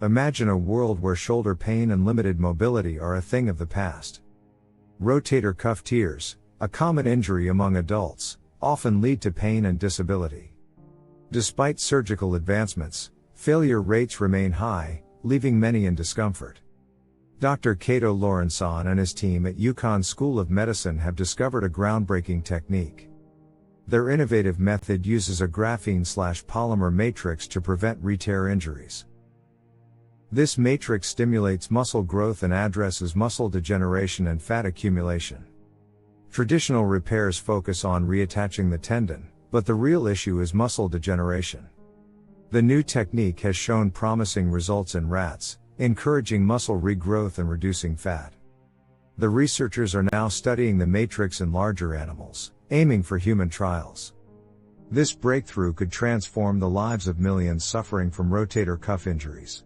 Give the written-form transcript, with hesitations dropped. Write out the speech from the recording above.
Imagine a world where shoulder pain and limited mobility are a thing of the past. Rotator cuff tears, a common injury among adults, often lead to pain and disability. Despite surgical advancements, failure rates remain high, leaving many in discomfort. Dr. Cato Laurencin and his team at UConn School of Medicine have discovered a groundbreaking technique. Their innovative method uses a graphene/polymer matrix to prevent re-tear injuries. This matrix stimulates muscle growth and addresses muscle degeneration and fat accumulation. Traditional repairs focus on reattaching the tendon, but the real issue is muscle degeneration. The new technique has shown promising results in rats, encouraging muscle regrowth and reducing fat. The researchers are now studying the matrix in larger animals, aiming for human trials. This breakthrough could transform the lives of millions suffering from rotator cuff injuries.